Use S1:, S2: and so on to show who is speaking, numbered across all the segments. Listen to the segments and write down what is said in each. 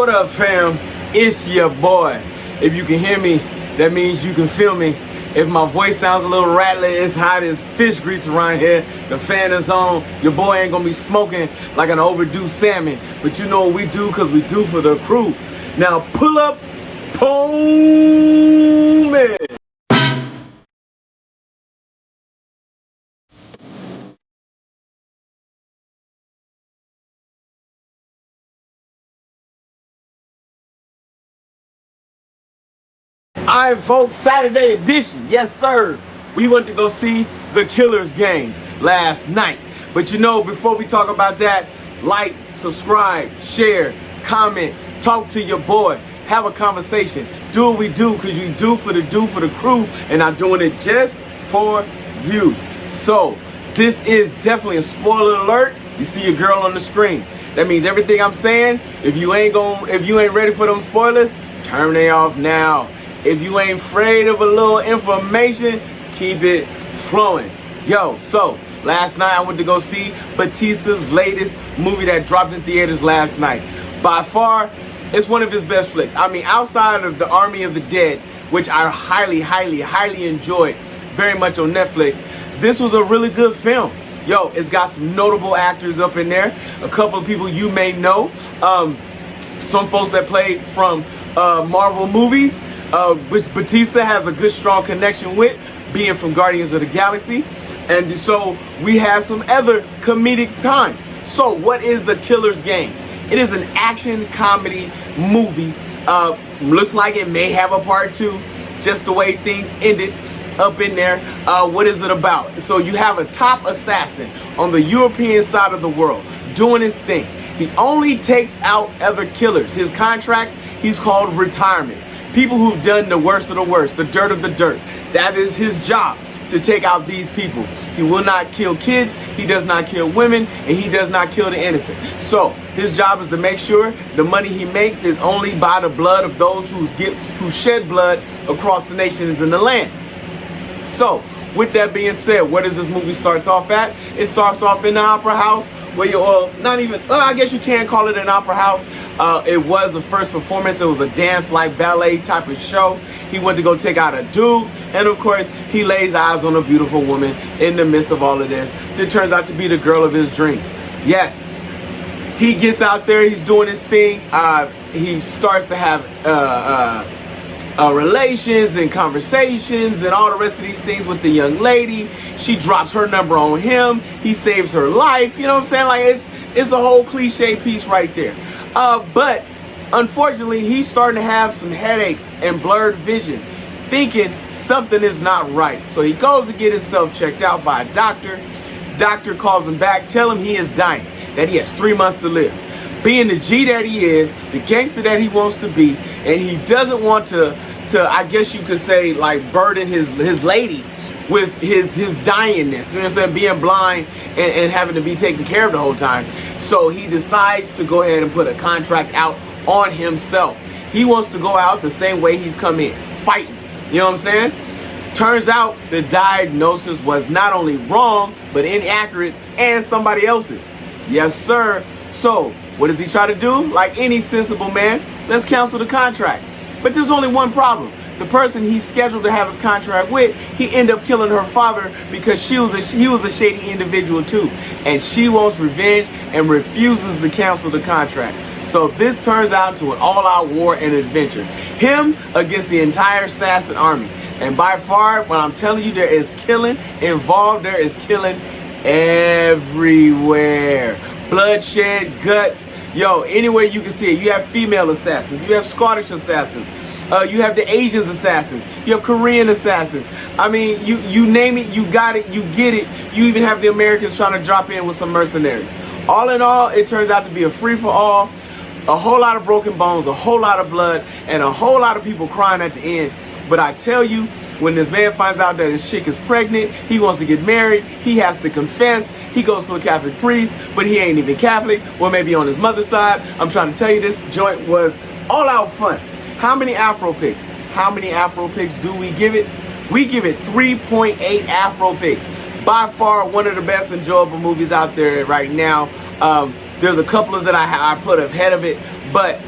S1: What up, fam? It's your boy. If you can hear me, that means you can feel me. If my voice sounds a little rattly, it's hot as fish grease around here. The fan is on. Your boy ain't gonna be smoking like an overdue salmon. But you know what we do, because we do for the crew. Now pull up, boom it. Alright folks, Saturday edition, yes sir. We went to go see the Killers game last night. But you know, before we talk about that, like, subscribe, share, comment, talk to your boy, have a conversation. Do what we do, because we do for the crew, and I'm doing it just for you. So, this is definitely a spoiler alert. You see your girl on the screen. That means everything I'm saying, if you ain't ready for them spoilers, turn they off now. If you ain't afraid of a little information, keep it flowing. Yo, so last night I went to go see Bautista's latest movie that dropped in theaters last night. By far, it's one of his best flicks. I mean, outside of The Army of the Dead, which I highly enjoyed very much on Netflix, this was a really good film. Yo, it's got some notable actors up in there. A couple of people you may know. Some folks that played from Marvel movies, which Bautista has a good strong connection with, being from Guardians of the Galaxy. And so we have some other comedic times. So what is the Killers game? It is an action comedy movie. Looks like it may have a part 2, just the way things ended up in there. What is it about? So you have a top assassin on the European side of the world doing his thing. He only takes out other killers. His contract, he's called retirement. People who've done the worst of the worst, the dirt of the dirt. That is his job, to take out these people. He will not kill kids, he does not kill women, and he does not kill the innocent. So his job is to make sure the money he makes is only by the blood of those who shed blood across the nations and the land. So with that being said, where does this movie start off at? It starts off in the opera house, where I guess you can call it an opera house. It was the first performance. It was a dance like ballet type of show. He went to go take out a dude, and of course he lays eyes on a beautiful woman in the midst of all of this that turns out to be the girl of his dreams. Yes, he gets out there, he's doing his thing. He starts to have relations and conversations and all the rest of these things with the young lady. She drops her number on him. He saves her life. You know what I'm saying? Like, it's a whole cliche piece right there. But unfortunately, he's starting to have some headaches and blurred vision, thinking something is not right. So he goes to get himself checked out by a doctor. Doctor calls him back, tell him he is dying, that he has 3 months to live. Being the G that he is, the gangster that he wants to be, and he doesn't want to I guess you could say, like, burden his lady with his dyingness, you know what I'm saying, being blind and having to be taken care of the whole time. So he decides to go ahead and put a contract out on himself. He wants to go out the same way he's come in, fighting. You know what I'm saying? Turns out the diagnosis was not only wrong, but inaccurate, and somebody else's. Yes, sir. So what does he try to do? Like any sensible man, let's cancel the contract. But there's only one problem. The person he's scheduled to have his contract with, he ended up killing her father because he was a shady individual too. And she wants revenge and refuses to cancel the contract. So this turns out to an all-out war and adventure. Him against the entire assassin army. And by far, when I'm telling you there is killing involved, there is killing everywhere. Bloodshed, guts. Yo, anywhere you can see it. You have female assassins. You have Scottish assassins. You have the Asian assassins. You have Korean assassins. I mean, you name it, you got it, you get it. You even have the Americans trying to drop in with some mercenaries. All in all, it turns out to be a free-for-all. A whole lot of broken bones, a whole lot of blood, and a whole lot of people crying at the end. But I tell you, when this man finds out that his chick is pregnant, he wants to get married, he has to confess, he goes to a Catholic priest, but he ain't even Catholic, or maybe on his mother's side. I'm trying to tell you, this joint was all out fun. How many Afro picks? How many Afro picks do we give it? We give it 3.8 Afro picks. By far, one of the best enjoyable movies out there right now. There's a couple of that I put ahead of it, but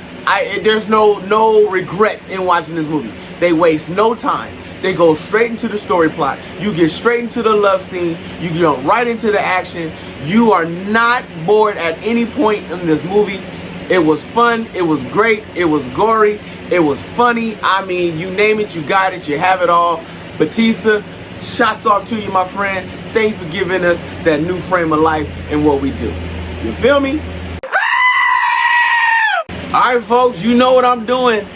S1: There's no regrets in watching this movie. They waste no time. They go straight into the story plot. You get straight into the love scene. You get right into the action. You are not bored at any point in this movie. It was fun. It was great. It was gory. It was funny. I mean, you name it, you got it. You have it all. Bautista, shots off to you, my friend. Thank you for giving us that new frame of life in what we do. You feel me? All right, folks, you know what I'm doing.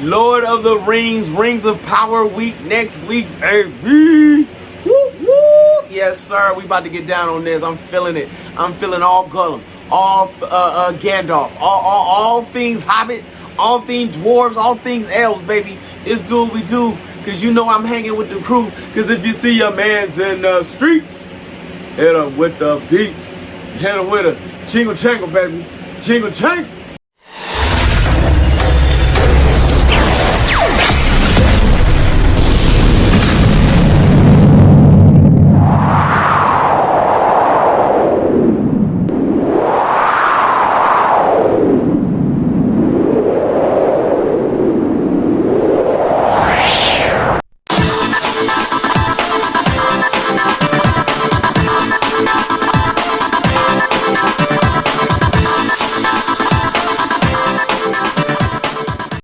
S1: Lord of the Rings, Rings of Power week next week, baby. Woo, woo. Yes, sir. We about to get down on this. I'm feeling it. I'm feeling all Gollum, all Gandalf, all things Hobbit, all things dwarves, all things elves, baby. Let's do what we do, because you know I'm hanging with the crew. Because if you see your mans in the streets, hit him with the beats. Hit him with a jingle jangle, baby. Jingle jangle.